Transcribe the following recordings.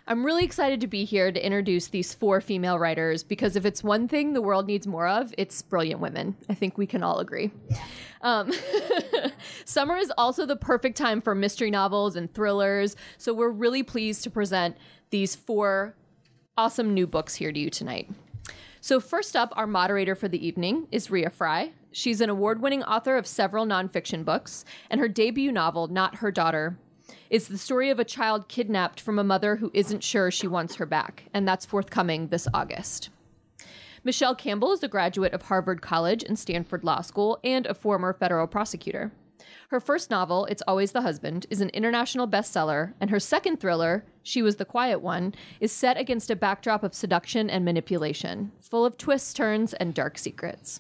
I'm really excited to be here to introduce these 4 female writers because if it's one thing the world needs more of, it's brilliant women. I think we can all agree. Summer is also the perfect time for mystery novels and thrillers, so we're really pleased to present these 4 awesome new books here to you tonight. So first up, our moderator for the evening is Rea Frey. She's an award-winning author of several nonfiction books, and her debut novel, Not Her Daughter, is the story of a child kidnapped from a mother who isn't sure she wants her back, and that's forthcoming this August. Michele Campbell is a graduate of Harvard College and Stanford Law School and a former federal prosecutor. Her first novel, It's Always the Husband, is an international bestseller, and her second thriller, She Was the Quiet One, is set against a backdrop of seduction and manipulation, full of twists, turns, and dark secrets.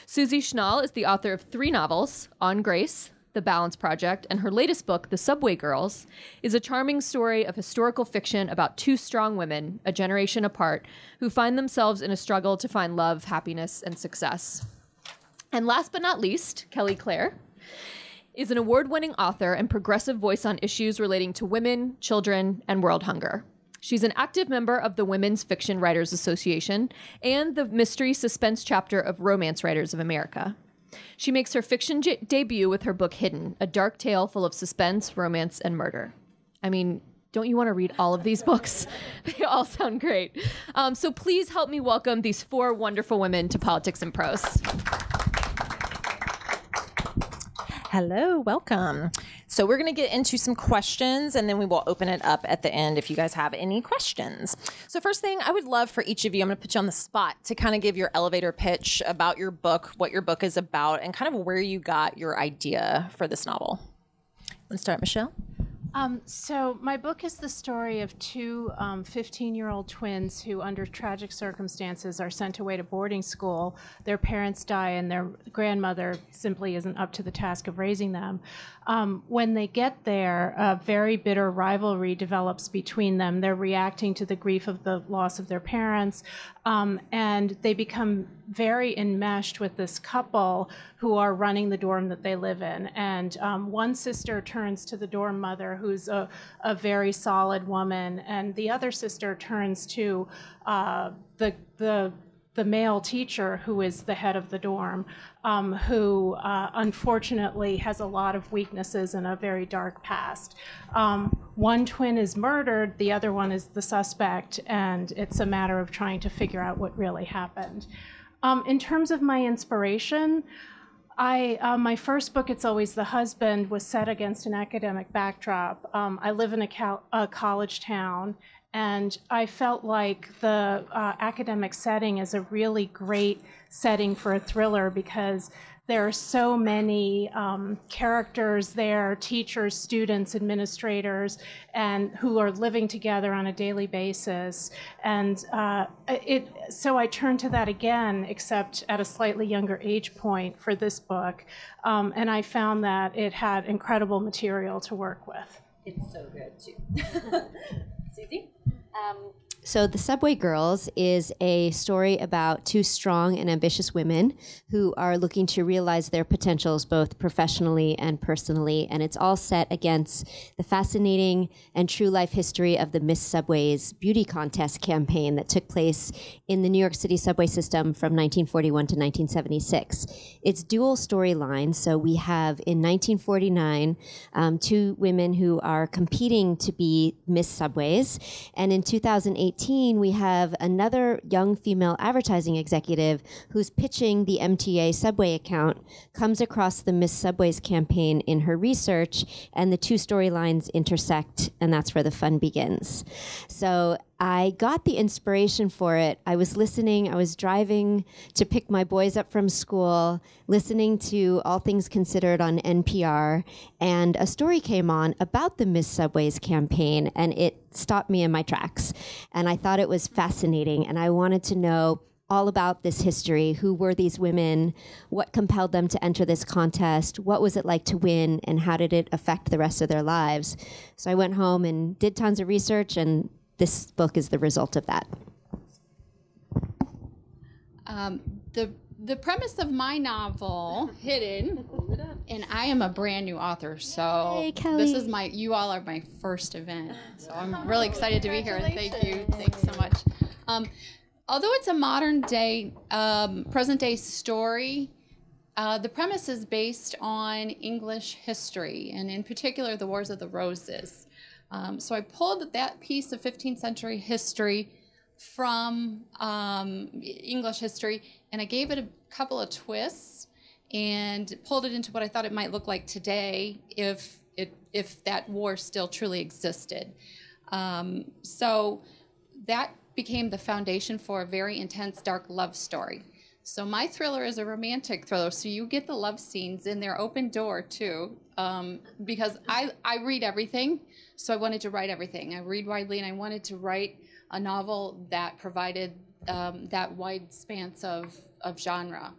Susie Schnall is the author of 3 novels, On Grace, The Balance Project, and her latest book, The Subway Girls, is a charming story of historical fiction about 2 strong women, a generation apart, who find themselves in a struggle to find love, happiness, and success. And last but not least, Kelli Clare is an award-winning author and progressive voice on issues relating to women, children, and world hunger. She's an active member of the Women's Fiction Writers Association and the mystery suspense chapter of Romance Writers of America. She makes her fiction debut with her book Heighten, a dark tale full of suspense, romance, and murder. I mean, don't you want to read all of these books? They all sound great. So please help me welcome these 4 wonderful women to Politics and Prose. Hello, welcome. So we're going to get into some questions and then we will open it up at the end if you guys have any questions. So first thing, I would love for each of you, I'm going to put you on the spot to kind of give your elevator pitch about your book, what your book is about, and kind of where you got your idea for this novel. Let's start, Michele. So my book is the story of 2 15-year-old twins who, under tragic circumstances, are sent away to boarding school. Their parents die, and their grandmother simply isn't up to the task of raising them. When they get there, a very bitter rivalry develops between them. They're reacting to the grief of the loss of their parents, and they become very enmeshed with this couple who are running the dorm that they live in. And one sister turns to the dorm mother, who's a very solid woman, and the other sister turns to the male teacher, who is the head of the dorm, who unfortunately has a lot of weaknesses and a very dark past. One twin is murdered, the other one is the suspect, and it's a matter of trying to figure out what really happened. In terms of my inspiration, my first book, It's Always the Husband, was set against an academic backdrop. I live in a college town, and I felt like the academic setting is a really great setting for a thriller because there are so many characters there, teachers, students, administrators, and who are living together on a daily basis. And so I turned to that again, except at a slightly younger age point for this book. And I found that it had incredible material to work with. It's so good, too. Susie? So The Subway Girls is a story about 2 strong and ambitious women who are looking to realize their potentials both professionally and personally, and it's all set against the fascinating and true life history of the Miss Subway's beauty contest campaign that took place in the New York City subway system from 1941 to 1976. It's dual storyline, so we have in 1949 2 women who are competing to be Miss Subways, and in 2018 we have another young female advertising executive who's pitching the MTA Subway account, comes across the Miss Subways campaign in her research, and the 2 storylines intersect, and that's where the fun begins. So I got the inspiration for it. I was driving to pick my boys up from school, listening to All Things Considered on NPR, and a story came on about the Miss Subways campaign, and it stopped me in my tracks. And I thought it was fascinating, and I wanted to know all about this history. Who were these women? What compelled them to enter this contest? What was it like to win, and how did it affect the rest of their lives? So I went home and did tons of research, and this book is the result of that. The premise of my novel, Heighten, And I am a brand new author, so Hey, Kelli. this is you all are my first event. So I'm really excited to be here. Thank you. Thanks so much. Although it's a modern day, present day story, the premise is based on English history, and in particular, the Wars of the Roses. So I pulled that piece of 15th century history from English history, and I gave it a couple of twists and pulled it into what I thought it might look like today if that war still truly existed. So that became the foundation for a very intense, dark love story. So my thriller is a romantic thriller, so you get the love scenes in their open door too, because I read everything, so I wanted to write everything. I read widely, and I wanted to write a novel that provided that wide span of genre.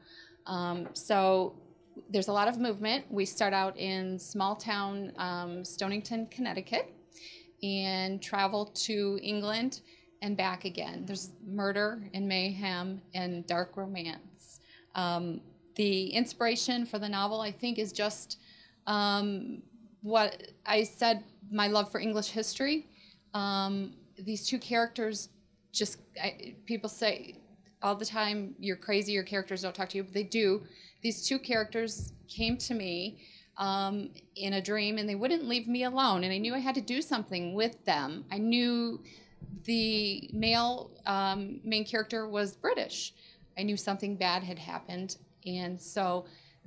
So there's a lot of movement. We start out in small town Stonington, Connecticut, and travel to England and back again. There's murder and mayhem and dark romance. The inspiration for the novel, I think, is just what I said, my love for English history. These two characters people say all the time, you're crazy, your characters don't talk to you, but they do. These two characters came to me in a dream, and they wouldn't leave me alone, and I knew I had to do something with them. I knew the male main character was British. I knew something bad had happened, and so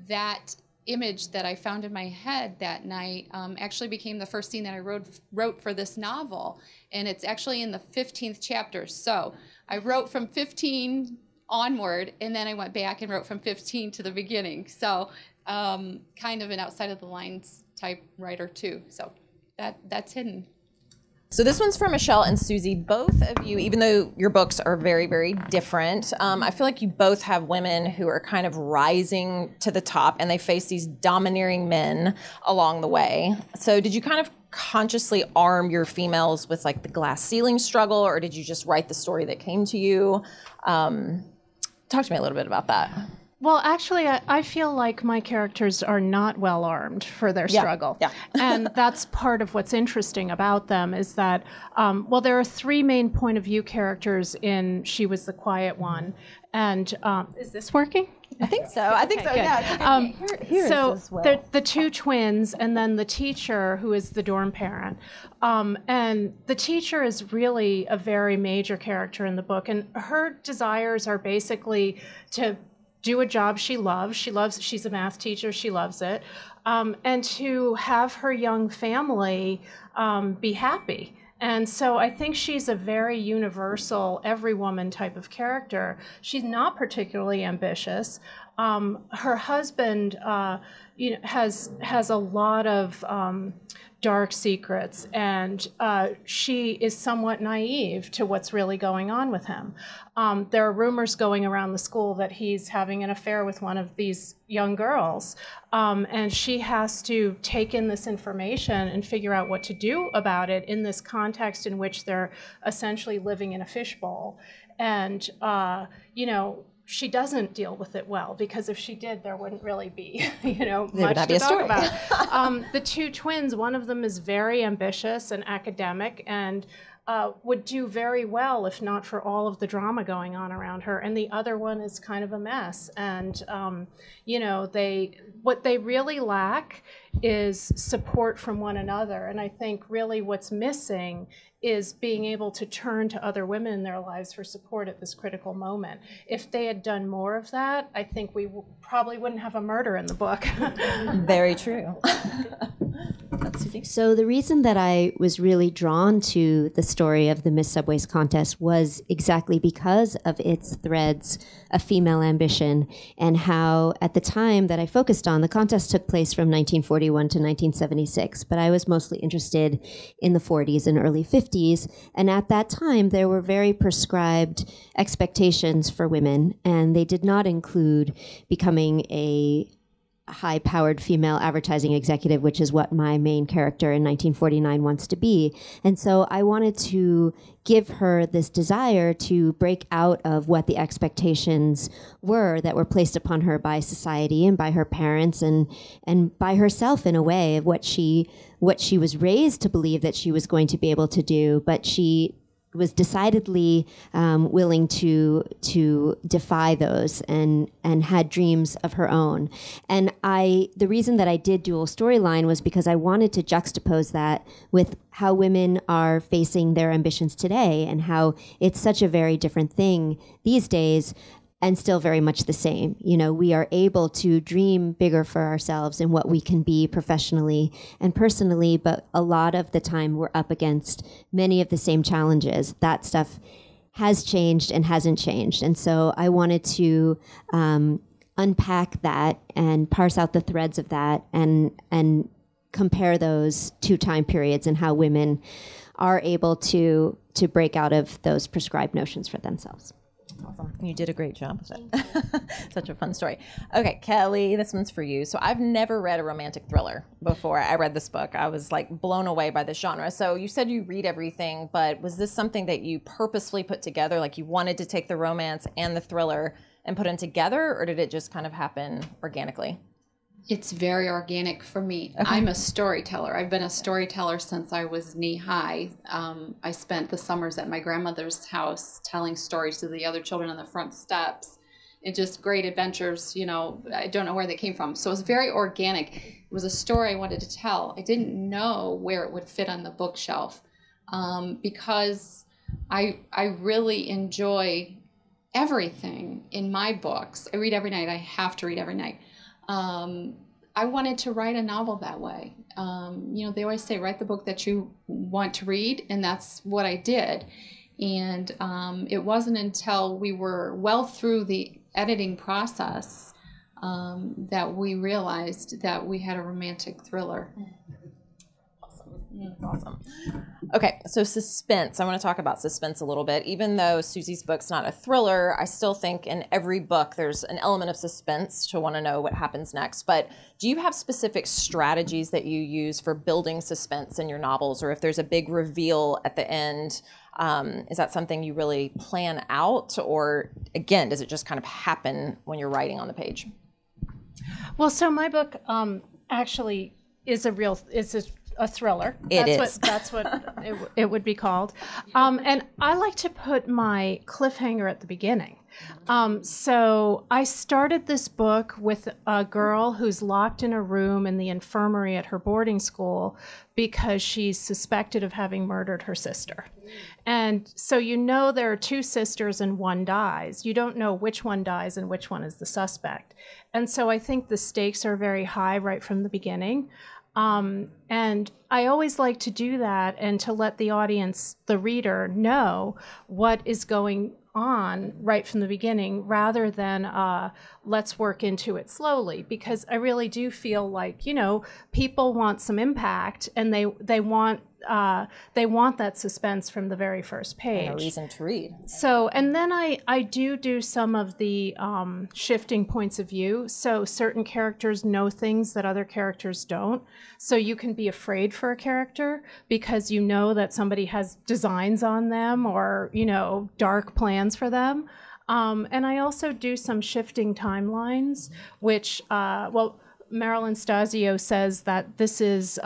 that image that I found in my head that night actually became the first scene that I wrote for this novel, and it's actually in the 15th chapter. So I wrote from 15 onward, and then I went back and wrote from 15 to the beginning. So kind of an outside of the lines type writer too. So that's hidden. So this one's for Michele and Susie. Both of you, even though your books are very, very different, I feel like you both have women who are kind of rising to the top, and they face these domineering men along the way. So did you kind of consciously arm your females with like the glass ceiling struggle, or did you just write the story that came to you? Talk to me a little bit about that. Well, actually, I feel like my characters are not well armed for their struggle. Yeah. And that's part of what's interesting about them is that, well, there are three main point of view characters in She Was the Quiet One. And is this working? I think so. I think so, yeah. Here so is as well. the two twins and then the teacher who is the dorm parent. And the teacher is really a very major character in the book. And her desires are basically to do a job she loves. She's a math teacher. She loves it. And to have her young family be happy. And so I think she's a very universal, every woman type of character. She's not particularly ambitious. Her husband has a lot of dark secrets, and she is somewhat naive to what's really going on with him. There are rumors going around the school that he's having an affair with one of these young girls, and she has to take in this information and figure out what to do about it in this context in which they're essentially living in a fishbowl. And, she doesn't deal with it well, because if she did, there wouldn't really be, much to talk about. The two twins, one of them is very ambitious and academic and would do very well if not for all of the drama going on around her. And the other one is kind of a mess. And, what they really lack is support from one another. And I think really what's missing is being able to turn to other women in their lives for support at this critical moment. If they had done more of that, I think we probably wouldn't have a murder in the book. Very true. So the reason that I was really drawn to the story of the Miss Subways contest was exactly because of its threads of female ambition, and how at the time that I focused on, the contest took place from 1941 to 1976, but I was mostly interested in the 40s and early 50s. And at that time, there were very prescribed expectations for women, and they did not include becoming a high-powered female advertising executive, which is what my main character in 1949 wants to be. And so I wanted to give her this desire to break out of what the expectations were that were placed upon her by society and by her parents and by herself in a way of what she was raised to believe that she was going to be able to do, but she was decidedly willing to defy those and had dreams of her own. And the reason that I did dual storyline was because I wanted to juxtapose that with how women are facing their ambitions today and how it's such a very different thing these days and still very much the same. You know, we are able to dream bigger for ourselves and what we can be professionally and personally, but a lot of the time we're up against many of the same challenges. That stuff has changed and hasn't changed. And so I wanted to unpack that and parse out the threads of that and compare those two time periods and how women are able to break out of those prescribed notions for themselves. Awesome. You did a great job with it. Such a fun story. Okay, Kelly, this one's for you. So I've never read a romantic thriller before I read this book. I was like blown away by this genre. So you said you read everything, but was this something that you purposefully put together? Like you wanted to take the romance and the thriller and put them together, or did it just kind of happen organically? It's very organic for me. Okay. I'm a storyteller. I've been a storyteller since I was knee-high. I spent the summers at my grandmother's house telling stories to the other children on the front steps. And just great adventures, you know, I don't know where they came from. So it was very organic. It was a story I wanted to tell. I didn't know where it would fit on the bookshelf because I really enjoy everything in my books. I read every night. I have to read every night. I wanted to write a novel that way. You know, they always say, write the book that you want to read, and that's what I did. And it wasn't until we were well through the editing process that we realized that we had a romantic thriller. Awesome. Okay, so suspense. I want to talk about suspense a little bit. Even though Susie's book's not a thriller, I still think in every book there's an element of suspense to want to know what happens next. But do you have specific strategies that you use for building suspense in your novels? Or if there's a big reveal at the end, is that something you really plan out? Or again, does it just kind of happen when you're writing on the page? Well, so my book actually is a thriller. That's what it would be called. And I like to put my cliffhanger at the beginning. So I started this book with a girl who's locked in a room in the infirmary at her boarding school because she's suspected of having murdered her sister. And so you know there are two sisters and one dies. You don't know which one dies and which one is the suspect. And so I think the stakes are very high right from the beginning. And I always like to do that and to let the audience, the reader, know what is going on right from the beginning rather than let's work into it slowly, because I really do feel like, you know, people want some impact and they want that suspense from the very first page. And a reason to read. So, and then I do some of the shifting points of view. So certain characters know things that other characters don't. So you can be afraid for a character because you know that somebody has designs on them or, you know, dark plans for them. And I also do some shifting timelines, which, well, Marilyn Stasio says that this is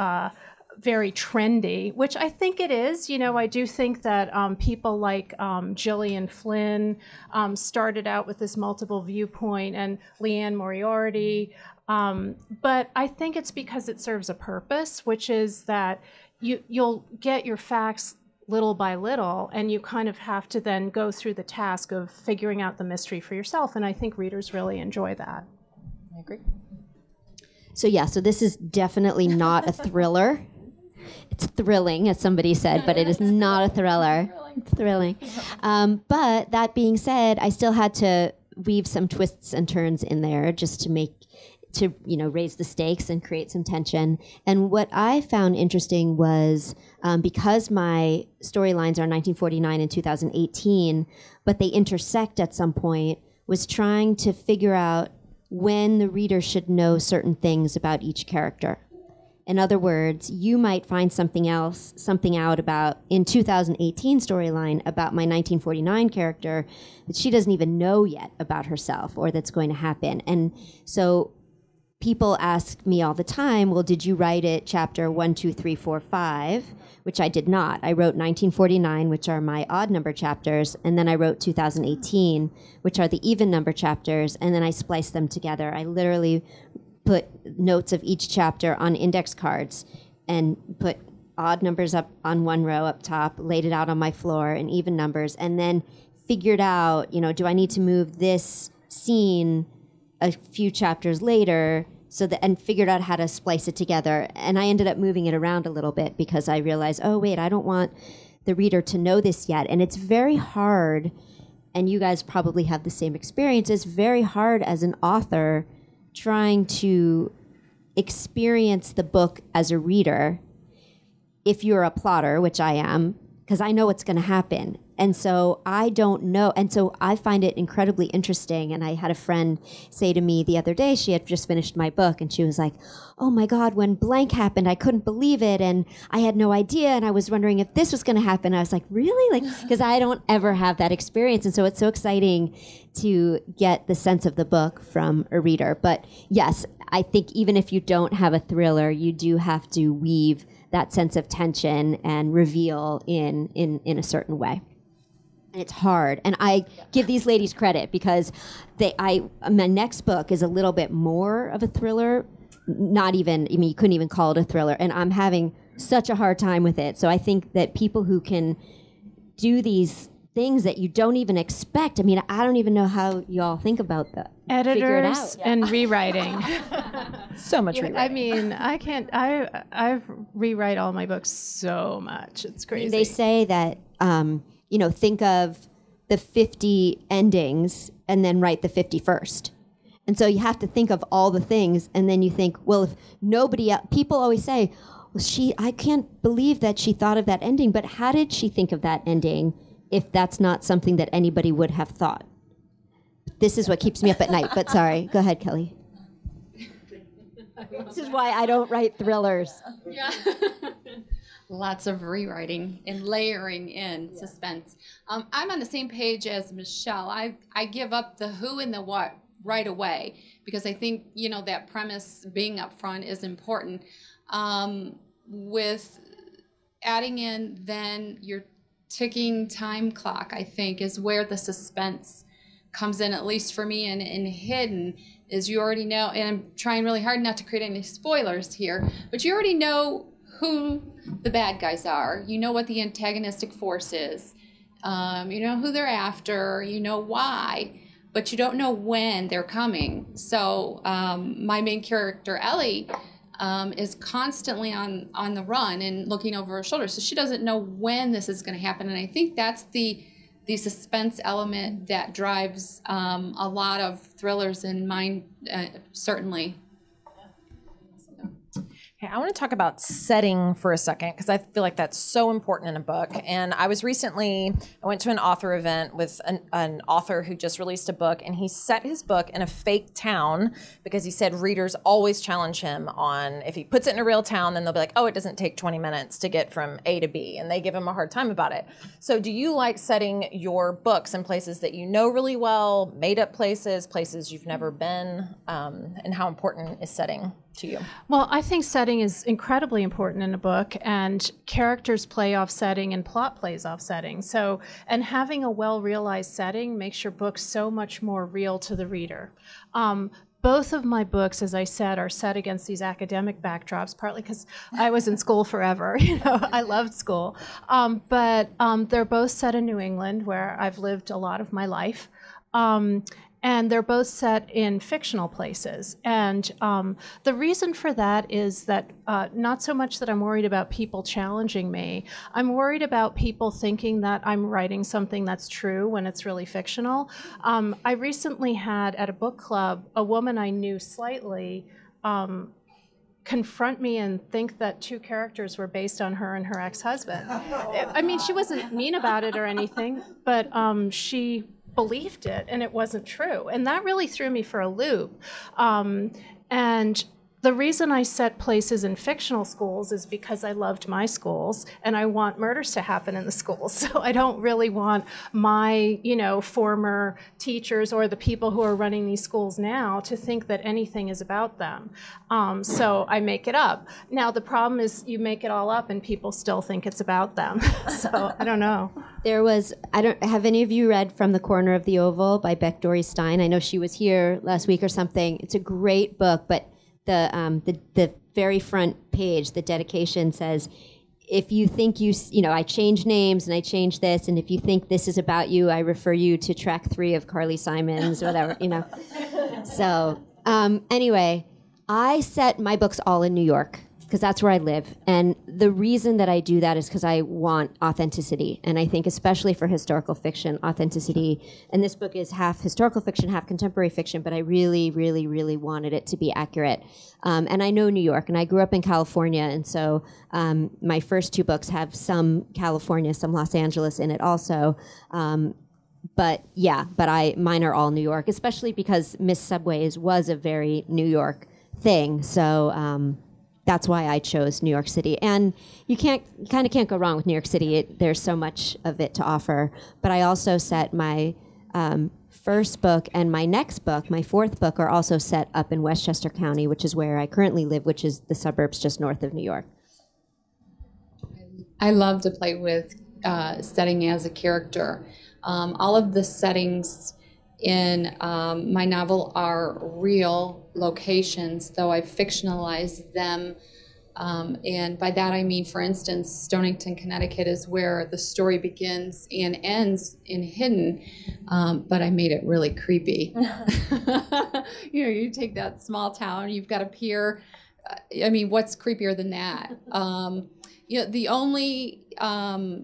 very trendy, which I think it is. You know, I do think that people like Gillian Flynn started out with this multiple viewpoint, and Leanne Moriarty. But I think it's because it serves a purpose, which is that you'll get your facts little by little, and you kind of have to then go through the task of figuring out the mystery for yourself. And I think readers really enjoy that. I agree. So yeah, so this is definitely not a thriller. It's thrilling, as somebody said, but it is not a thriller. It's thrilling. But that being said, I still had to weave some twists and turns in there just to raise the stakes and create some tension. And what I found interesting was because my storylines are 1949 and 2018, but they intersect at some point, was trying to figure out when the reader should know certain things about each character. In other words, you might find something out about in 2018 storyline about my 1949 character that she doesn't even know yet about herself or that's going to happen. And so people ask me all the time, well, did you write it chapter 1, 2, 3, 4, 5? Which I did not. I wrote 1949, which are my odd number chapters, and then I wrote 2018, which are the even number chapters, and then I spliced them together. I literally put notes of each chapter on index cards and put odd numbers up on one row up top, laid it out on my floor, and even numbers, and then figured out, do I need to move this scene a few chapters later, and figured out how to splice it together. And I ended up moving it around a little bit because I realized, oh wait, I don't want the reader to know this yet. And it's very hard, and you guys probably have the same experience, it's very hard as an author trying to experience the book as a reader if you're a plotter, which I am, because I know what's going to happen. And so I don't know. And so I find it incredibly interesting. And I had a friend say to me the other day, she had just finished my book, and she was like, oh my God, when blank happened, I couldn't believe it. And I had no idea. And I was wondering if this was going to happen. I was like, really? Because I don't ever have that experience. And so it's so exciting to get the sense of the book from a reader. But yes, I think even if you don't have a thriller, you do have to weave that sense of tension and reveal in a certain way. And it's hard. And I give these ladies credit because my next book is a little bit more of a thriller. You couldn't even call it a thriller. And I'm having such a hard time with it. So I think that people who can do these things that you don't even expect. I don't even know how y'all think about that. Figure it out. Editors and rewriting. So much rewriting. I rewrite all my books so much. It's crazy. They say that, think of the 50 endings and then write the 51st. And so you have to think of all the things, and then you think, well, if nobody else, people always say, well, I can't believe that she thought of that ending, but how did she think of that ending if that's not something that anybody would have thought? This is what keeps me up at night, but sorry. Go ahead, Kelly. This is why I don't write thrillers. Yeah. Lots of rewriting and layering in suspense. I'm on the same page as Michele. I give up the who and the what right away because I think, that premise being up front is important. With adding in then your ticking time clock, I think, is where the suspense comes in, at least for me, and hidden is you already know, and I'm trying really hard not to create any spoilers here, but you already know who the bad guys are. You know what the antagonistic force is. You know who they're after. You know why, but you don't know when they're coming. So my main character, Ellie, is constantly on the run and looking over her shoulder. So she doesn't know when this is going to happen. And I think that's the suspense element that drives a lot of thrillers in mine, certainly. Okay, I want to talk about setting for a second because I feel like that's so important in a book. And I went to an author event with an author who just released a book, and he set his book in a fake town because he said readers always challenge him on if he puts it in a real town, then they'll be like, oh, it doesn't take 20 minutes to get from A to B, and they give him a hard time about it. So do you like setting your books in places that you know really well, made up places you've never been, and how important is setting to you? Well, I think setting is incredibly important in a book, and characters play off setting and plot plays off setting. So, and having a well-realized setting makes your book so much more real to the reader. Both of my books, as I said, are set against these academic backdrops, partly because I was in school forever. I loved school. But they're both set in New England, where I've lived a lot of my life. And they're both set in fictional places. And the reason for that is that not so much that I'm worried about people challenging me, I'm worried about people thinking that I'm writing something that's true when it's really fictional. I recently had at a book club a woman I knew slightly confront me and think that two characters were based on her and her ex-husband. I mean, she wasn't mean about it or anything, but she believed it and it wasn't true. And that really threw me for a loop. And the reason I set places in fictional schools is because I loved my schools and I want murders to happen in the schools. So I don't really want my, former teachers or the people who are running these schools now to think that anything is about them. So I make it up. Now the problem is you make it all up and people still think it's about them. So I don't know. Have any of you read From the Corner of the Oval by Beck Dory Stein? I know she was here last week or something. It's a great book, but the very front page, the dedication says, if you think I change names and I change this, and if you think this is about you, I refer you to track 3 of Carly Simon's, whatever, So anyway, I set my books all in New York because that's where I live. And the reason that I do that is because I want authenticity. And I think especially for historical fiction, authenticity, and this book is half historical fiction, half contemporary fiction, but I really, really, really wanted it to be accurate. And I know New York, and I grew up in California, and so my first 2 books have some California, some Los Angeles in it also. But mine are all New York, especially because Miss Subways was a very New York thing. So that's why I chose New York City. And you kind of can't go wrong with New York City. There's so much of it to offer. But I also set my first book and my next book, my 4th book, are also set up in Westchester County, which is where I currently live, which is the suburbs just north of New York. I love to play with setting as a character. All of the settings in my novel are real locations, though I've fictionalized them. And by that I mean, for instance, Stonington, Connecticut is where the story begins and ends in Heighten, but I made it really creepy. You take that small town, you've got a pier. What's creepier than that? The only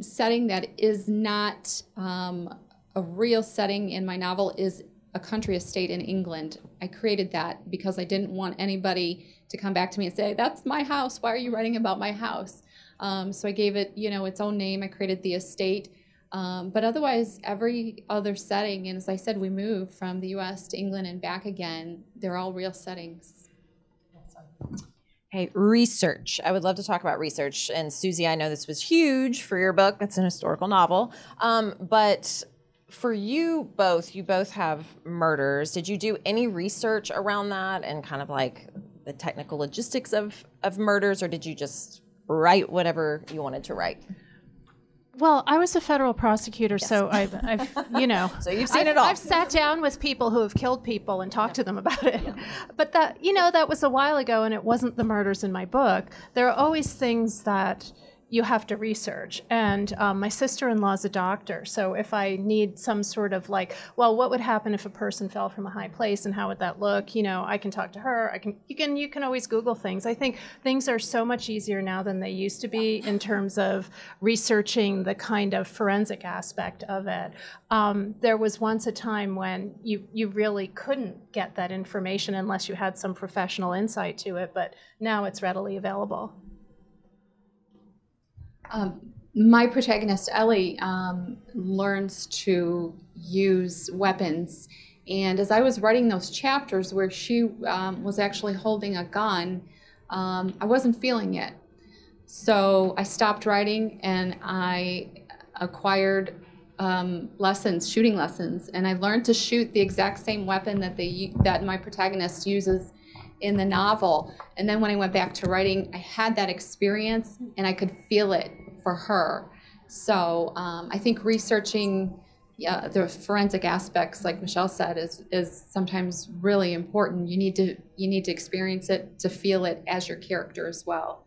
setting that is not a real setting in my novel is a country estate in England. I created that because I didn't want anybody to come back to me and say, that's my house, why are you writing about my house? So I gave it, its own name. I created the estate. But otherwise, every other setting, and as I said, we moved from the US to England and back again, they're all real settings. Hey, research. I would love to talk about research. And Susie, I know this was huge for your book. It's an historical novel. But for you both have murders. Did you do any research around that and kind of like the technical logistics of murders, or did you just write whatever you wanted to write? Well, I was a federal prosecutor, yes. So I've So you've seen it all. I've sat down with people who have killed people and talked to them about it. Yeah. But that was a while ago, and it wasn't the murders in my book. There are always things that you have to research. And my sister-in-law's a doctor, so if I need some sort of what would happen if a person fell from a high place and how would that look? I can talk to her. You can always Google things. I think things are so much easier now than they used to be in terms of researching the kind of forensic aspect of it. There was once a time when you really couldn't get that information unless you had some professional insight to it, but now it's readily available. My protagonist, Ellie, learns to use weapons. And as I was writing those chapters where she was actually holding a gun, I wasn't feeling it. So I stopped writing and I acquired shooting lessons. And I learned to shoot the exact same weapon that my protagonist uses in the novel. And then when I went back to writing, I had that experience and I could feel it for her. So I think researching the forensic aspects, like Michele said, is sometimes really important. You need to experience it to feel it as your character as well.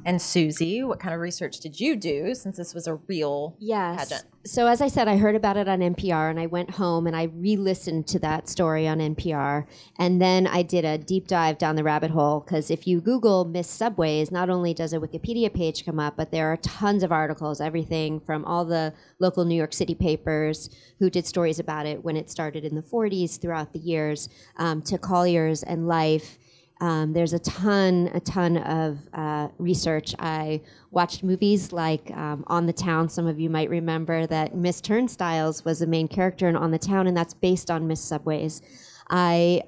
And Susie, what kind of research did you do since this was a real pageant? So as I said, I heard about it on NPR and I went home and I re-listened to that story on NPR. And then I did a deep dive down the rabbit hole, because if you Google Miss Subways, not only does a Wikipedia page come up, but there are tons of articles, everything from all the local New York City papers who did stories about it when it started in the 40s throughout the years, to Collier's and Life. There's a ton of research. I watched movies like On the Town. Some of you might remember that Miss Turnstiles was the main character in On the Town, and that's based on Miss Subways. I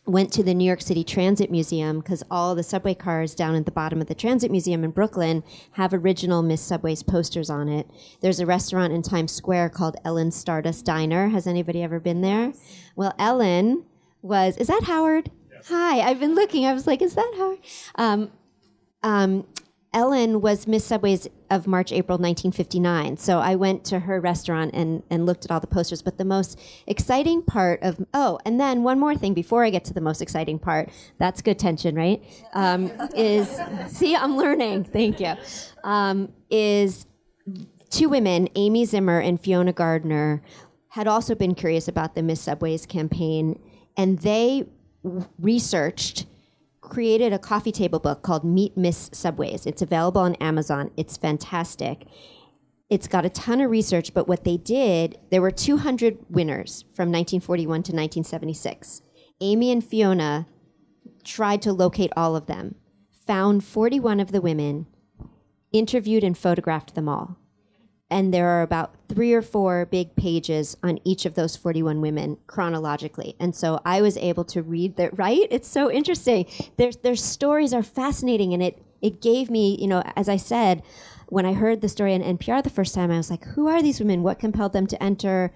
went to the New York City Transit Museum because all the subway cars down at the bottom of the Transit Museum in Brooklyn have original Miss Subways posters on it. There's a restaurant in Times Square called Ellen's Stardust Diner. Has anybody ever been there? Well, Ellen was, is that Howard? Yes. Hi, I've been looking. I was like, is that Howard? Ellen was Miss Subways of March, April 1959. So I went to her restaurant and looked at all the posters. But the most exciting part of, and then one more thing before I get to the most exciting part, that's good tension, right? Is, see, I'm learning, thank you, is two women, Amy Zimmer and Fiona Gardner, had also been curious about the Miss Subways campaign, and they researched, created a coffee table book called Meet Miss Subways. It's available on Amazon. It's fantastic. It's got a ton of research, but what they did, there were 200 winners from 1941 to 1976. Amy and Fiona tried to locate all of them, found 41 of the women, interviewed and photographed them all. And there are about 3 or 4 big pages on each of those 41 women chronologically. And so I was able to read that, right? It's so interesting. Their stories are fascinating. And it gave me, as I said, when I heard the story on NPR the first time, I was like, who are these women? What compelled them to enter?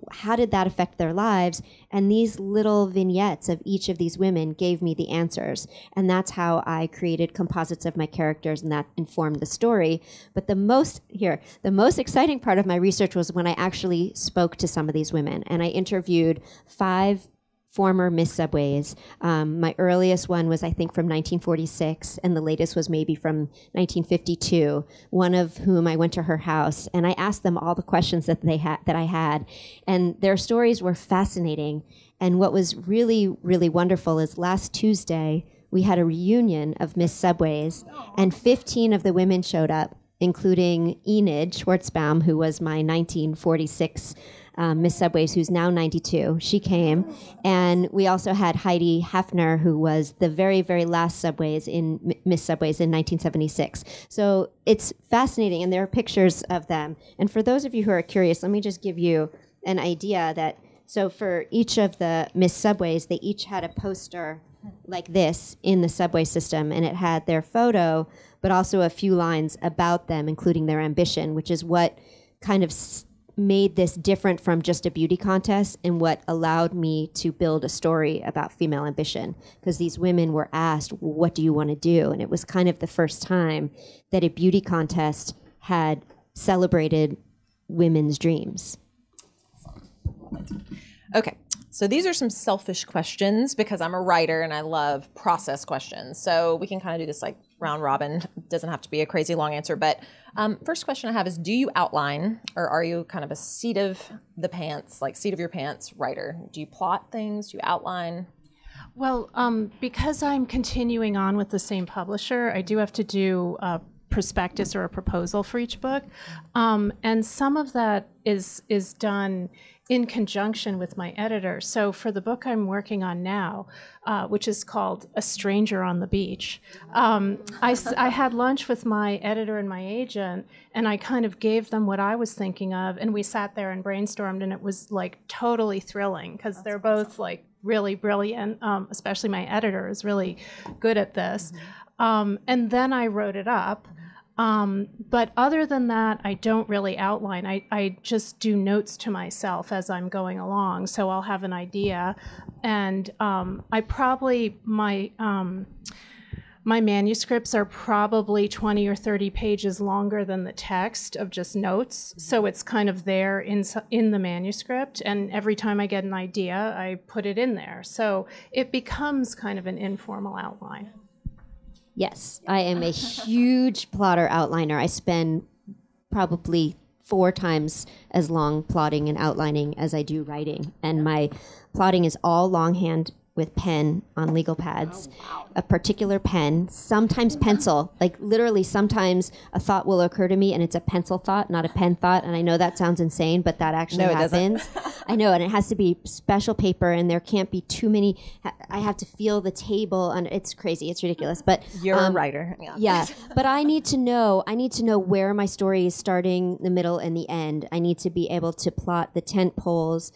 How did that affect their lives? And these little vignettes of each of these women gave me the answers. And that's how I created composites of my characters, and that informed the story. But the most exciting part of my research was when I actually spoke to some of these women. And I interviewed 5 former Miss Subways. My earliest one was, I think, from 1946, and the latest was maybe from 1952, one of whom I went to her house, and I asked them all the questions that I had, and their stories were fascinating. And what was really, really wonderful is last Tuesday, we had a reunion of Miss Subways, and 15 of the women showed up, including Enid Schwartzbaum, who was my 1946 Miss Subways, who's now 92. She came. And we also had Heidi Hafner, who was the very, very last Subways in Miss Subways in 1976. So it's fascinating, and there are pictures of them. And for those of you who are curious, let me just give you an idea that, so for each of the Miss Subways, they each had a poster like this in the subway system, and it had their photo, but also a few lines about them, including their ambition, which is what kind of made this different from just a beauty contest, and what allowed me to build a story about female ambition. Because these women were asked, what do you want to do? And it was kind of the first time that a beauty contest had celebrated women's dreams. Okay, so these are some selfish questions because I'm a writer and I love process questions. So we can kind of do this like round robin. Doesn't have to be a crazy long answer. But first question I have is, do you outline, or are you kind of a seat of your pants writer? Do you plot things? Do you outline? Well, because I'm continuing on with the same publisher, I do have to do a prospectus or a proposal for each book. And some of that is done in conjunction with my editor. So for the book I'm working on now, which is called A Stranger on the Beach, I had lunch with my editor and my agent, and I kind of gave them what I was thinking of, and we sat there and brainstormed, and it was like totally thrilling because they're both like really brilliant, especially my editor is really good at this. And then I wrote it up. But other than that, I don't really outline. I just do notes to myself as I'm going along. So I'll have an idea. And my manuscripts are probably 20 or 30 pages longer than the text of just notes. So it's kind of there in the manuscript. And every time I get an idea, I put it in there. So it becomes kind of an informal outline. Yes, I am a huge plotter outliner. I spend probably 4 times as long plotting and outlining as I do writing. And my plotting is all longhand with pen on legal pads, a particular pen, sometimes pencil, like literally sometimes a thought will occur to me and it's a pencil thought, not a pen thought. And I know that sounds insane, but that actually happens. I know, and it has to be special paper and there can't be too many. I have to feel the table and it's crazy. It's ridiculous. But you're a writer. Yeah. But I need to know where my story is starting, the middle, and the end. I need to be able to plot the tent poles,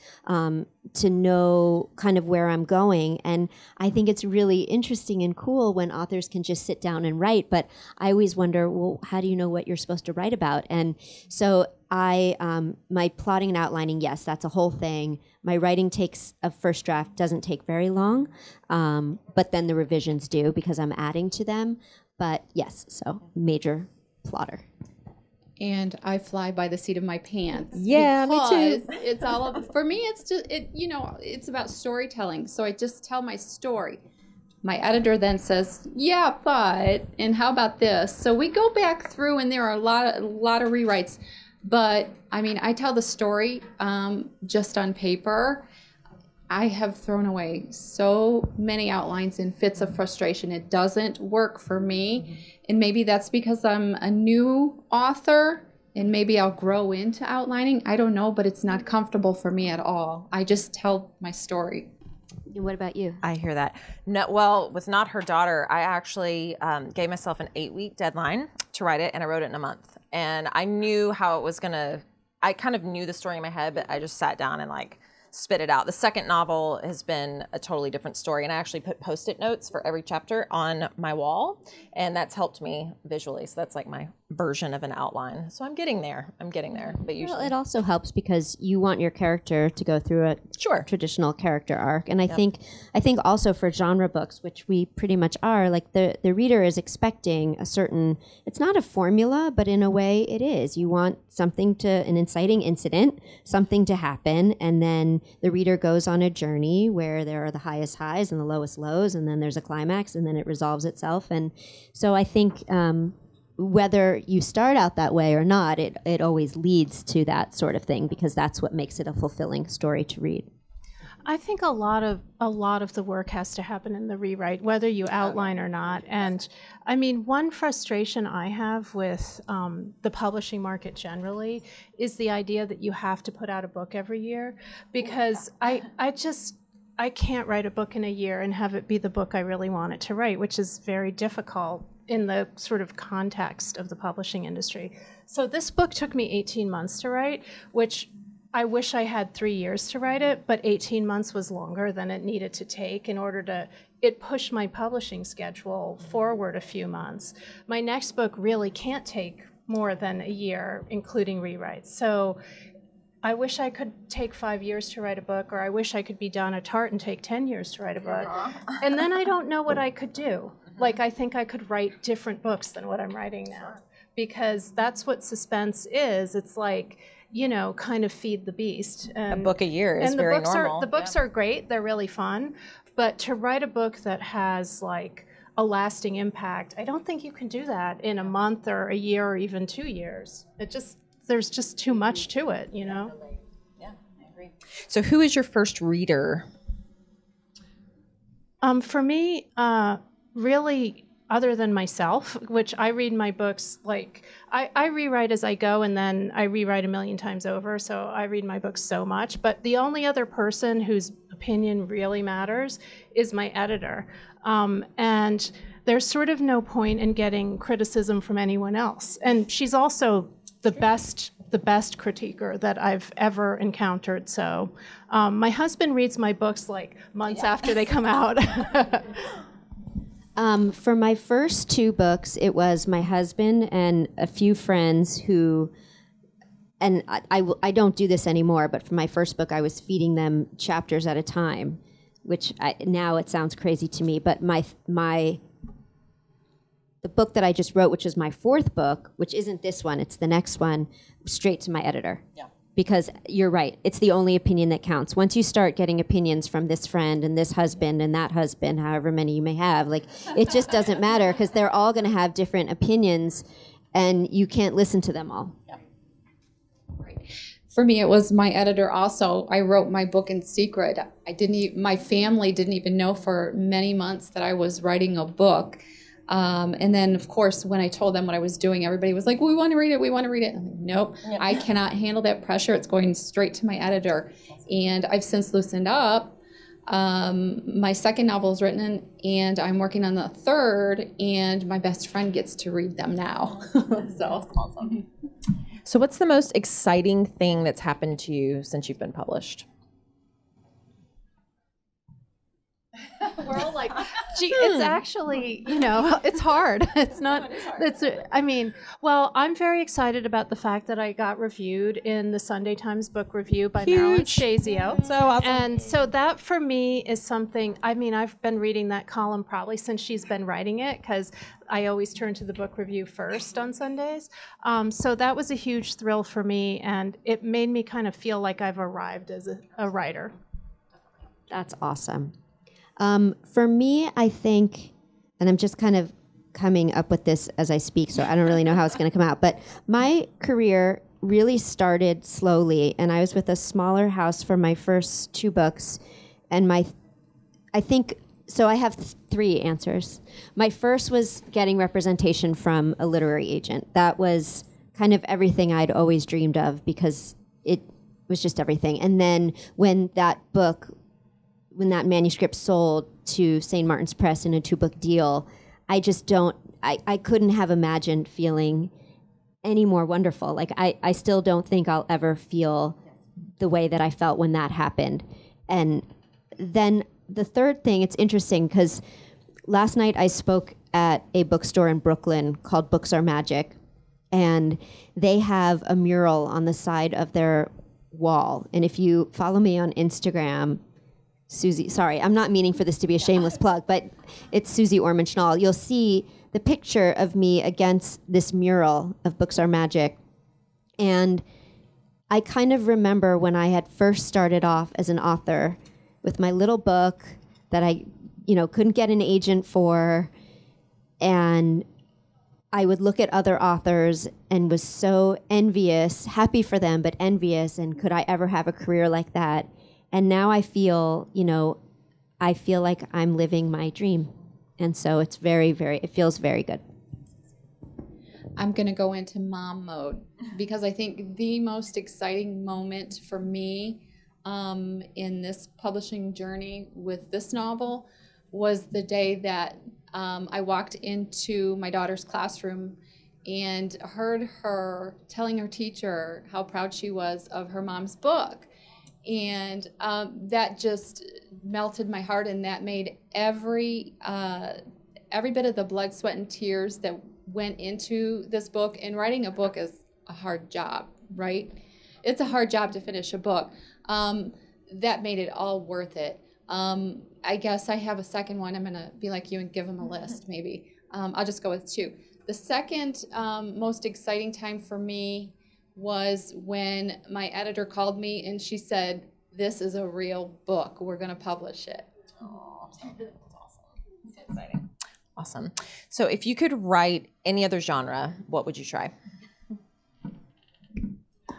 to know kind of where I'm going. And I think it's really interesting and cool when authors can just sit down and write. But I always wonder, well, how do you know what you're supposed to write about? And so my plotting and outlining, yes, that's a whole thing. My writing takes a first draft, doesn't take very long. But then the revisions do because I'm adding to them. But yes, so major plotter. And I fly by the seat of my pants. Yeah, me too. It's all for me. It's just it's about storytelling. So I just tell my story. My editor then says, "Yeah, but and how about this?" So we go back through, and there are a lot of rewrites. But I mean, I tell the story just on paper. I have thrown away so many outlines in fits of frustration. It doesn't work for me. And maybe that's because I'm a new author and maybe I'll grow into outlining. I don't know, but it's not comfortable for me at all. I just tell my story. And what about you? I hear that. No, well, with Not Her Daughter, I actually gave myself an 8-week deadline to write it, and I wrote it in a month. And I knew how it was I kind of knew the story in my head, but I just sat down and spit it out. The second novel has been a totally different story, and I actually put Post-it notes for every chapter on my wall, and that's helped me visually. So that's like my version of an outline. So I'm getting there. But usually, well, it also helps because you want your character to go through a traditional character arc, and I think also for genre books, which we pretty much are, like the reader is expecting a certain. It's not a formula, but in a way, it is. You want an inciting incident, something to happen, and then the reader goes on a journey where there are the highest highs and the lowest lows, and then there's a climax, and then it resolves itself. And so I think whether you start out that way or not, it always leads to that sort of thing because that's what makes it a fulfilling story to read. I think a lot of the work has to happen in the rewrite, whether you outline or not. And I mean, one frustration I have with the publishing market generally is the idea that you have to put out a book every year, because I can't write a book in a year and have it be the book I really want it to write, which is very difficult in the sort of context of the publishing industry. So this book took me 18 months to write, which I wish I had 3 years to write it, but 18 months was longer than it needed to take in order to, it pushed my publishing schedule forward a few months. My next book really can't take more than a year, including rewrites. So I wish I could take 5 years to write a book, or I wish I could be Donna Tartt and take 10 years to write a book. And then I don't know what I could do. Like, I think I could write different books than what I'm writing now, because that's what suspense is. It's like, kind of feed the beast. A book a year is very normal. The books are great. They're really fun. But to write a book that has like a lasting impact, I don't think you can do that in a month or a year or even 2 years. There's just too much to it, Yeah, I agree. So who is your first reader? For me, really, other than myself, which I read my books, like, I rewrite as I go, and then I rewrite a million times over, so I read my books so much. But the only other person whose opinion really matters is my editor. And there's sort of no point in getting criticism from anyone else. And she's also the best critiquer that I've ever encountered. So my husband reads my books like months after they come out. For my first 2 books, it was my husband and a few friends who, and I don't do this anymore, but for my first book, I was feeding them chapters at a time, which now it sounds crazy to me, but the book that I just wrote, which is my 4th book, which isn't this one, it's the next one, straight to my editor. Yeah. Because you're right, it's the only opinion that counts. Once you start getting opinions from this friend and this husband and that husband, however many you may have, like, it just doesn't matter because they're all going to have different opinions and you can't listen to them all. Yeah. Right. For me, it was my editor also. I wrote my book in secret. My family didn't even know for many months that I was writing a book. And then, of course, when I told them what I was doing, everybody was like, we want to read it, we want to read it. I'm like, nope, I cannot handle that pressure. It's going straight to my editor. And I've since loosened up. My second novel is written, and I'm working on the third, and my best friend gets to read them now. So awesome. So what's the most exciting thing that's happened to you since you've been published? We're all like, gee, it's actually, it's hard. It's not, well, I'm very excited about the fact that I got reviewed in the Sunday Times Book Review by Marilyn Stasio. So awesome. And so that for me is something, I've been reading that column probably since she's been writing it, because I always turn to the book review first on Sundays. So that was a huge thrill for me, and it made me kind of feel like I've arrived as a writer. That's awesome. For me, I think, and I'm just kind of coming up with this as I speak, so I don't really know how it's going to come out, but my career really started slowly, and I was with a smaller house for my first 2 books, and I have 3 answers. My first was getting representation from a literary agent. That was kind of everything I'd always dreamed of, because it was just everything. And then when that manuscript sold to St. Martin's Press in a 2-book deal, I couldn't have imagined feeling any more wonderful. Like, I still don't think I'll ever feel the way that I felt when that happened. And then the third thing, it's interesting, because last night I spoke at a bookstore in Brooklyn called Books Are Magic, and they have a mural on the side of their wall. And if you follow me on Instagram, Susie, sorry, I'm not meaning for this to be a shameless plug, but it's Susie Orman Schnall. You'll see the picture of me against this mural of Books Are Magic. And I kind of remember when I had first started off as an author with my little book that I, couldn't get an agent for. And I would look at other authors and was so envious, happy for them, but envious. And could I ever have a career like that? And now I feel, like I'm living my dream. And so it's it feels very good. I'm going to go into mom mode, because I think the most exciting moment for me in this publishing journey with this novel was the day that I walked into my daughter's classroom and heard her telling her teacher how proud she was of her mom's book. And that just melted my heart, and that made every bit of the blood, sweat, and tears that went into this book. And writing a book is a hard job, right? It's a hard job to finish a book. That made it all worth it. I guess I have a second one. I'm going to be like you and give them a list, maybe. I'll just go with 2. The second most exciting time for me was when my editor called me and she said, "This is a real book. We're going to publish it." Oh, that's awesome. So exciting. Awesome. So if you could write any other genre, what would you try?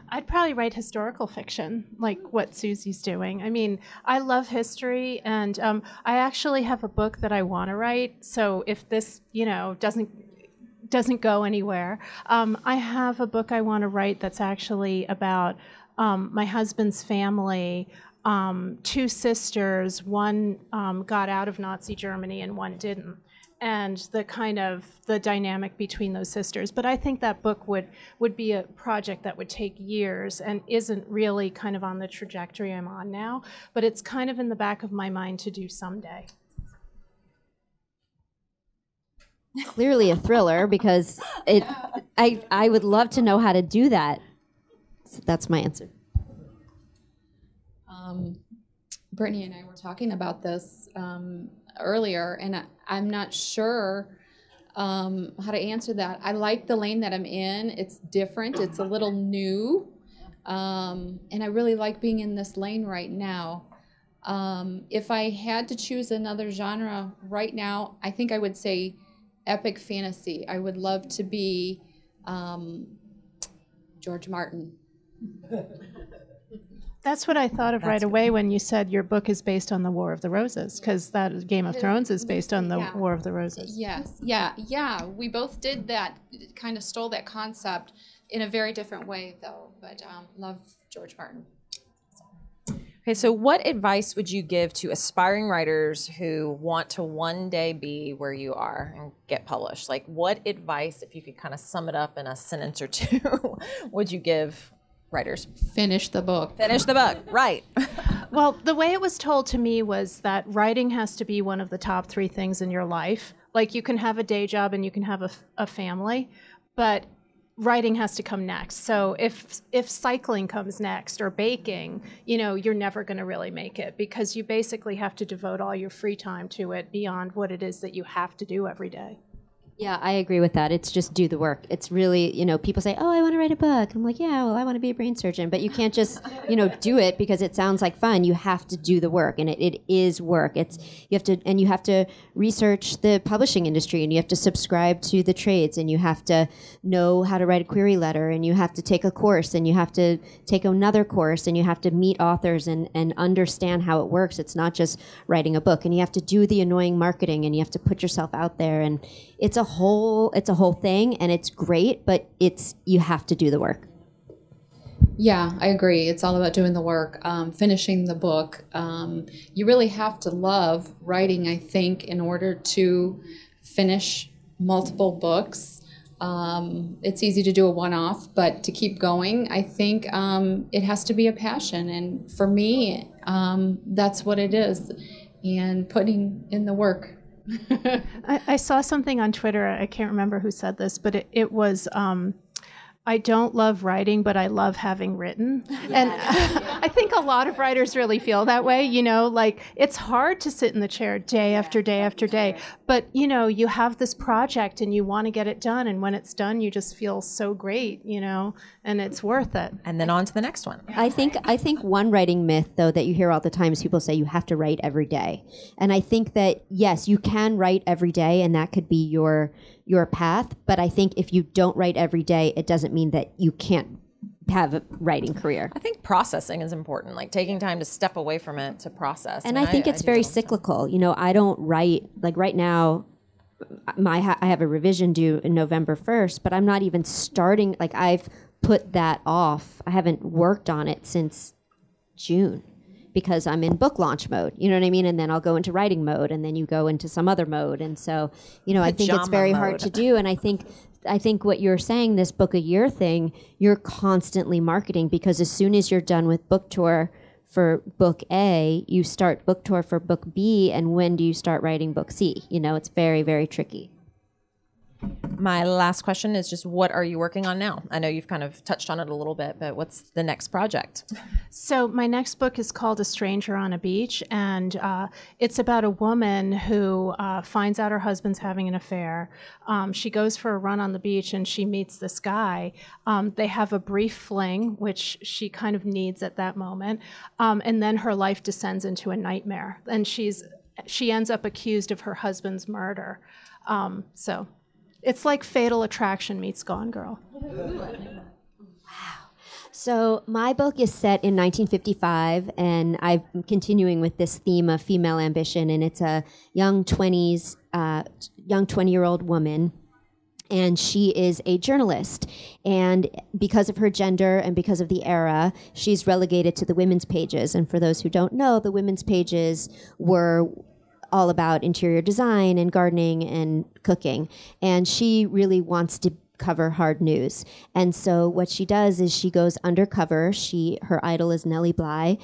I'd probably write historical fiction, like what Susie's doing. I love history, and I actually have a book that I want to write. So if this, doesn't go anywhere, I have a book I want to write that's actually about my husband's family. 2 sisters, one got out of Nazi Germany and one didn't, and the dynamic between those sisters. But I think that book would be a project that would take years and isn't really kind of on the trajectory I'm on now, but it's kind of in the back of my mind to do someday. Clearly a thriller, because I would love to know how to do that. So that's my answer. Brittany and I were talking about this earlier, and I'm not sure how to answer that. I like the lane that I'm in. It's different. It's a little new. And I really like being in this lane right now. If I had to choose another genre right now, I think I would say epic fantasy. I would love to be George Martin. That's what I thought of right away when you said your book is based on the War of the Roses, because that Game of Thrones is based on the War of the Roses. Yes, yeah. We both did that, kind of stole that concept in a very different way, though. But love George Martin. Okay, so what advice would you give to aspiring writers who want to one day be where you are and get published? Like, what advice, if you could kind of sum it up in a sentence or two, would you give writers? Finish the book. Finish the book, right. Well, the way it was told to me was that writing has to be one of the top 3 things in your life. Like, you can have a day job and you can have a family, but writing has to come next. So if cycling comes next or baking, you're never going to really make it, because you basically have to devote all your free time to it beyond what it is that you have to do every day. Yeah, I agree with that. It's just do the work. It's really, people say, oh, I want to write a book. I'm like, yeah, well, I want to be a brain surgeon. But you can't just, do it because it sounds like fun. You have to do the work, and it is work. You have to research the publishing industry, and you have to subscribe to the trades, and you have to know how to write a query letter, and you have to take a course, and you have to take another course, and you have to meet authors and understand how it works. It's not just writing a book, and you have to do the annoying marketing, and you have to put yourself out there, and it's a whole thing, and it's great, but you have to do the work. Yeah, I agree. It's all about doing the work, finishing the book. You really have to love writing, I think, in order to finish multiple books. It's easy to do a one-off, but to keep going, I think it has to be a passion. And for me, that's what it is, and putting in the work. I saw something on Twitter. I can't remember who said this, but it was, I don't love writing, but I love having written. And I think a lot of writers really feel that way, like it's hard to sit in the chair day after day after day. But, you have this project and you want to get it done. And when it's done, you just feel so great, and it's worth it. And then on to the next one. I think one writing myth, though, that you hear all the time is people say you have to write every day. And I think that, yes, you can write every day, and that could be your path. But I think if you don't write every day, it doesn't mean that you can't have a writing career. I think processing is important, like taking time to step away from it to process. And I think it's very cyclical. I don't write, like right now, I have a revision due in November 1st, but I'm not even starting, like I've put that off. I haven't worked on it since June, because I'm in book launch mode, you know what I mean? And then I'll go into writing mode, and then you go into some other mode. And so, I think it's very hard to do. And I think what you're saying, this book a year thing, you're constantly marketing, because as soon as you're done with book tour for book A, you start book tour for book B. And when do you start writing book C? It's very, very tricky. My last question is just, what are you working on now? I know you've kind of touched on it a little bit, but what's the next project? So my next book is called A Stranger on a Beach, and it's about a woman who finds out her husband's having an affair. She goes for a run on the beach, and she meets this guy. They have a brief fling, which she kind of needs at that moment, and then her life descends into a nightmare, and she ends up accused of her husband's murder. So it's like Fatal Attraction meets Gone Girl. Wow. So my book is set in 1955, and I'm continuing with this theme of female ambition, and it's a young 20-year-old woman, and she is a journalist. And because of her gender and because of the era, she's relegated to the women's pages. And for those who don't know, the women's pages were all about interior design and gardening and cooking. And she really wants to cover hard news. And so what she does is she goes undercover. Her idol is Nellie Bly.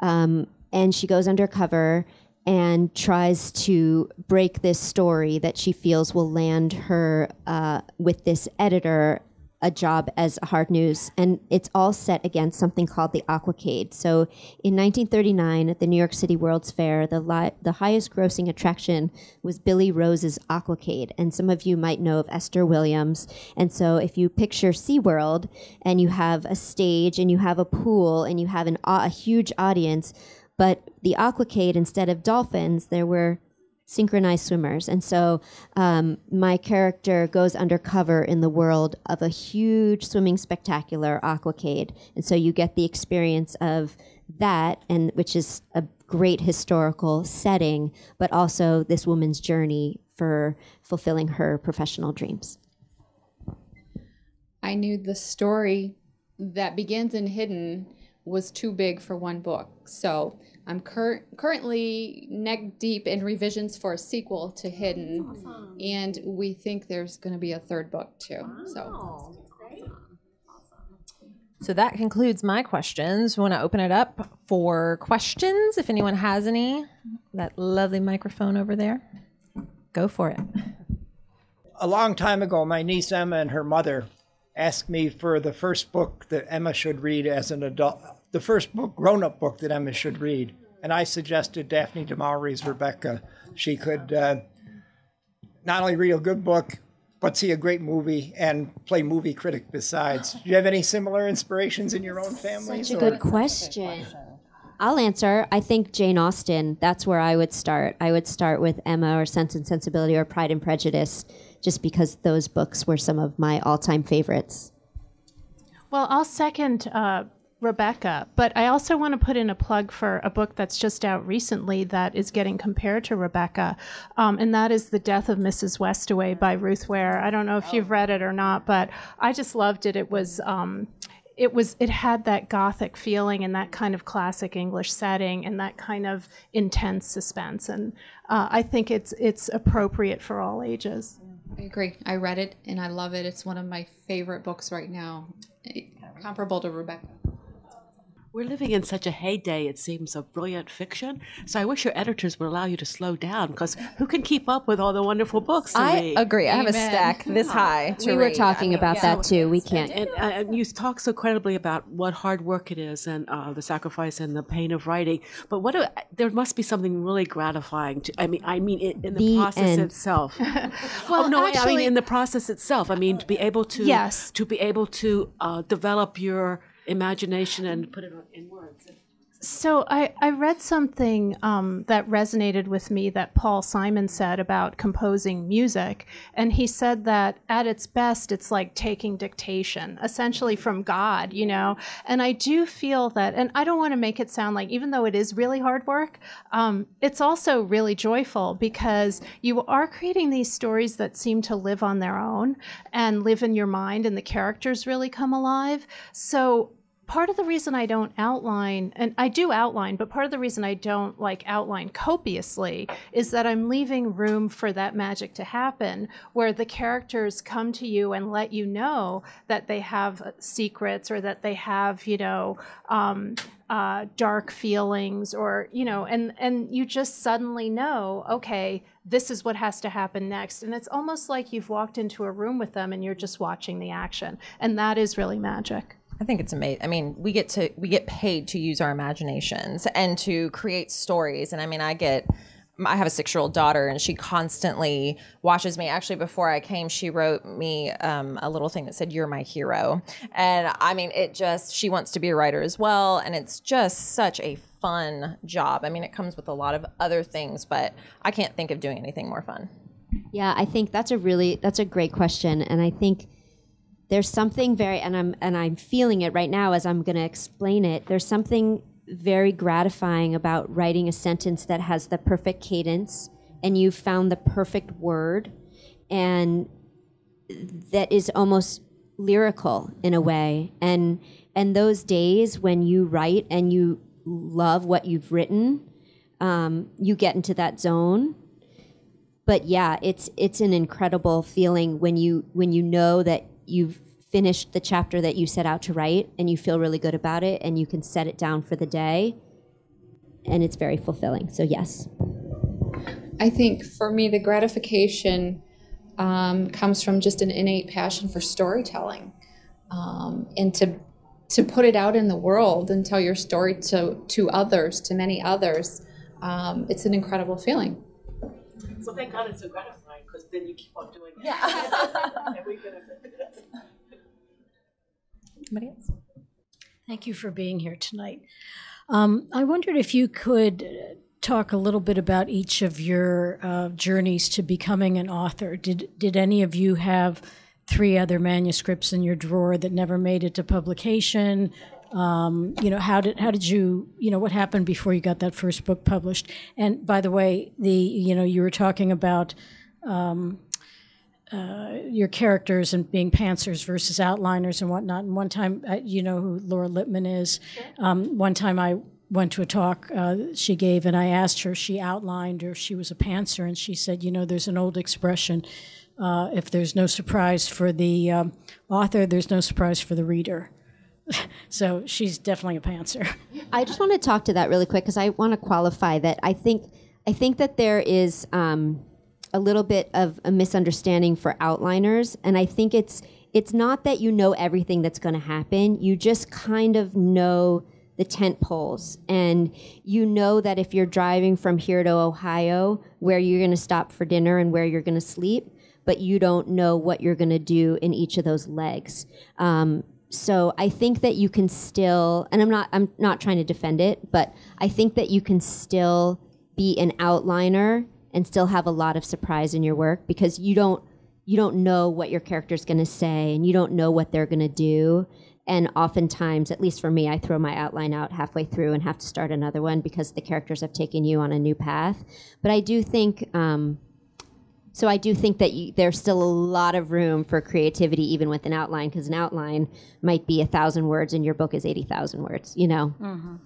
And she goes undercover and tries to break this story that she feels will land her with this editor a job as hard news. And it's all set against something called the Aquacade. So in 1939 at the New York City World's Fair, the highest grossing attraction was Billy Rose's Aquacade. And some of you might know of Esther Williams. And so if you picture SeaWorld and you have a stage and you have a pool and you have a huge audience, but the Aquacade, instead of dolphins, there were synchronized swimmers. And so my character goes undercover in the world of a huge swimming spectacular, Aquacade. And so you get the experience of that, and which is a great historical setting, but also this woman's journey for fulfilling her professional dreams. I knew the story that begins in Hidden was too big for one book. So I'm currently neck deep in revisions for a sequel to Hidden. Awesome. And we think there's going to be a third book too. Wow. So that concludes my questions. We want to open it up for questions. If anyone has any, that lovely microphone over there, go for it. A long time ago, my niece Emma and her mother asked me for the first book that Emma should read as an adult, the first book, grown-up book that Emma should read. And I suggested Daphne du Maurier's Rebecca. She could not only read a good book, but see a great movie and play movie critic besides. Do you have any similar inspirations in your own family? Such a good question. I'll answer. I think Jane Austen, that's where I would start. I would start with Emma or Sense and Sensibility or Pride and Prejudice, just because those books were some of my all-time favorites. Well, I'll second Rebecca, but I also want to put in a plug for a book that's just out recently that is getting compared to Rebecca, and that is The Death of Mrs. Westaway by Ruth Ware. I don't know if you've read it or not, but I just loved it. It had that Gothic feeling and that kind of classic English setting and that kind of intense suspense, and I think it's appropriate for all ages. I agree. I read it and I love it. It's one of my favorite books right now, comparable to Rebecca. We're living in such a heyday, it seems, of brilliant fiction. So I wish your editors would allow you to slow down, because who can keep up with all the wonderful books to read? I agree. Amen. I have a stack this high to We read. were talking about that too. We can't. And you talk so credibly about what hard work it is and the sacrifice and the pain of writing. But there must be something really gratifying. In the process end. itself. Well, I mean in the process itself. I mean to be able to Yes. to be able to develop your imagination and put it in words. So I read something that resonated with me that Paul Simon said about composing music. And he said that at its best, it's like taking dictation, essentially from God, you know. And I do feel that, and I don't want to make it sound like, even though it is really hard work, it's also really joyful because you are creating these stories that seem to live on their own and live in your mind, and the characters really come alive. So part of the reason I don't outline, and I do outline, but part of the reason I don't outline copiously is that I'm leaving room for that magic to happen, where the characters come to you and let you know that they have secrets or that they have, dark feelings, or, and you just suddenly know, okay, this is what has to happen next. And it's almost like you've walked into a room with them and you're just watching the action. And that is really magic. I think it's amazing. I mean, we get paid to use our imaginations and to create stories. And I mean, I have a 6-year-old daughter, and she constantly watches me. Actually, before I came, she wrote me a little thing that said, "You're my hero." And I mean, she wants to be a writer as well. And it's just such a fun job. I mean, it comes with a lot of other things, but I can't think of doing anything more fun. Yeah, I think that's a great question. And I think there's something and I'm feeling it right now as I'm going to explain it. There's something very gratifying about writing a sentence that has the perfect cadence and you've found the perfect word, and that is almost lyrical in a way. And those days when you write and you love what you've written, you get into that zone. But yeah, it's an incredible feeling when you know that you've finished the chapter that you set out to write and you feel really good about it and you can set it down for the day, and it's very fulfilling. So yes. I think for me, the gratification comes from just an innate passion for storytelling, and to put it out in the world and tell your story to others, to many others. It's an incredible feeling. So thank God it's so gratifying, because then you keep on doing it. Yeah. And we benefit. Anybody else? Thank you for being here tonight. I wondered if you could talk a little bit about each of your journeys to becoming an author. Did any of you have 3 other manuscripts in your drawer that never made it to publication? How did you, what happened before you got that first book published? And by the way, you were talking about your characters and being pantsers versus outliners and whatnot. And one time, you know who Laura Lippman is. One time I went to a talk she gave, and I asked her if she outlined or if she was a pantser, and she said, there's an old expression, if there's no surprise for the author, there's no surprise for the reader. So she's definitely a pantser. I just want to talk to that really quick because I want to qualify that. I think that there is a little bit of a misunderstanding for outliners, and I think it's not that you know everything that's going to happen. You just kind of know the tent poles, and you know that if you're driving from here to Ohio, where you're going to stop for dinner and where you're going to sleep, but you don't know what you're going to do in each of those legs. So I think that you can still, and I'm not trying to defend it, but I think that you can still be an outliner and still have a lot of surprise in your work, because you don't know what your character's going to say, and you don't know what they're going to do. And oftentimes, at least for me, I throw my outline out halfway through and have to start another one because the characters have taken you on a new path. But I do think, that there's still a lot of room for creativity even with an outline, because an outline might be 1,000 words and your book is 80,000 words, Mm-hmm.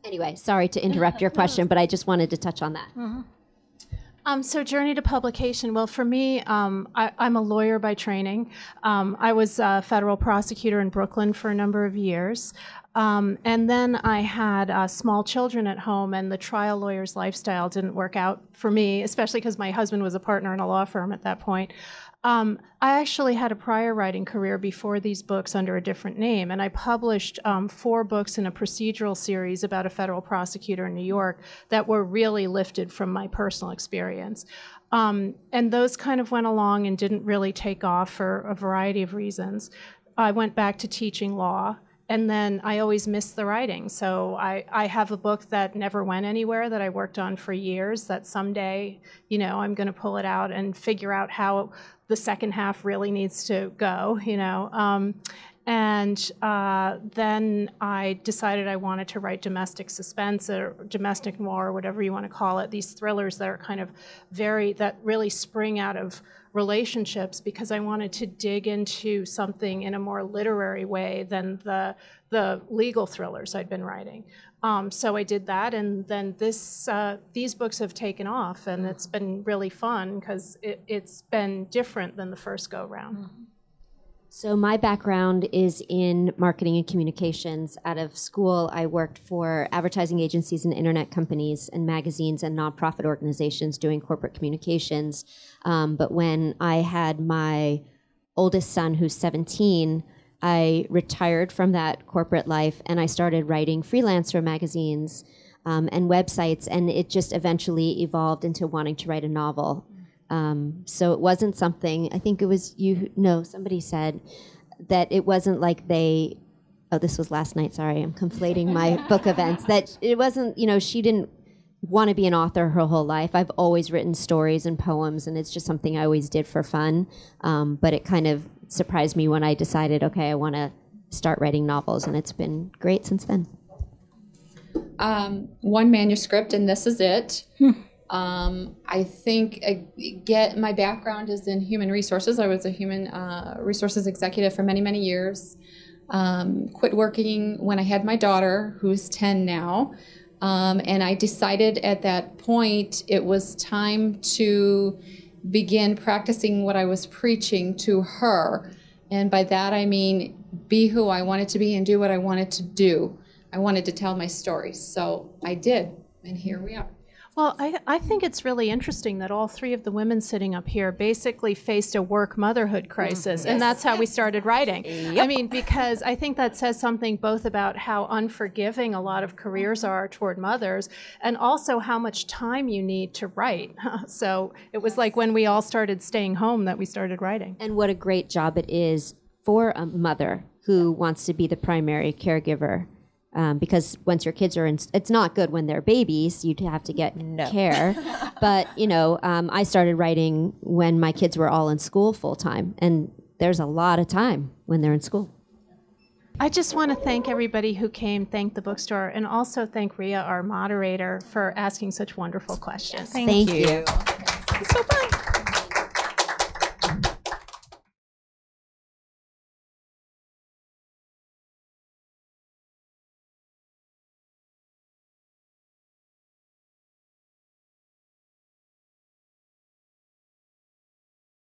Anyway, sorry to interrupt your question, but I just wanted to touch on that. Mm-hmm. So journey to publication. Well, for me, I'm a lawyer by training. I was a federal prosecutor in Brooklyn for a number of years. And then I had small children at home, and the trial lawyer's lifestyle didn't work out for me, especially because my husband was a partner in a law firm at that point. I actually had a prior writing career before these books under a different name, and I published 4 books in a procedural series about a federal prosecutor in New York that were really lifted from my personal experience. And those kind of went along and didn't really take off for a variety of reasons. I went back to teaching law, and then I always missed the writing. So I have a book that never went anywhere that I worked on for years that someday, I'm going to pull it out and figure out how the second half really needs to go, And then I decided I wanted to write domestic suspense or domestic noir, or whatever you want to call it, these thrillers that are kind of that really spring out of relationships, because I wanted to dig into something in a more literary way than the legal thrillers I'd been writing. So I did that, and then these books have taken off, and it's been really fun because it's been different than the first go-round. So my background is in marketing and communications. Out of school, I worked for advertising agencies and internet companies and magazines and nonprofit organizations doing corporate communications. But when I had my oldest son, who's 17, I retired from that corporate life, and I started writing freelance for magazines and websites, and it just eventually evolved into wanting to write a novel. So it wasn't something, I think it was somebody said that it wasn't like this was last night, sorry, I'm conflating my book events, that it wasn't, she didn't want to be an author her whole life. I've always written stories and poems, and it's just something I always did for fun. But it kind of surprised me when I decided, okay, I want to start writing novels, and it's been great since then. 1 manuscript, and this is it. I think my background is in human resources. I was a human resources executive for many, many years. Quit working when I had my daughter, who's 10 now. And I decided at that point it was time to begin practicing what I was preaching to her. And by that I mean be who I wanted to be and do what I wanted to do. I wanted to tell my story. So I did, and here we are. Well, I think it's really interesting that all 3 of the women sitting up here basically faced a work motherhood crisis, and that's how we started writing. Yep. I mean, because I think that says something both about how unforgiving a lot of careers are toward mothers, and also how much time you need to write. So it was like when we all started staying home that we started writing. And what a great job it is for a mother who wants to be the primary caregiver. because once your kids are in, it's not good when they're babies. You'd have to get care. But, I started writing when my kids were all in school full time. And there's a lot of time when they're in school. I just want to thank everybody who came, thank the bookstore, and also thank Rea, our moderator, for asking such wonderful questions. Thank you. It's so fun.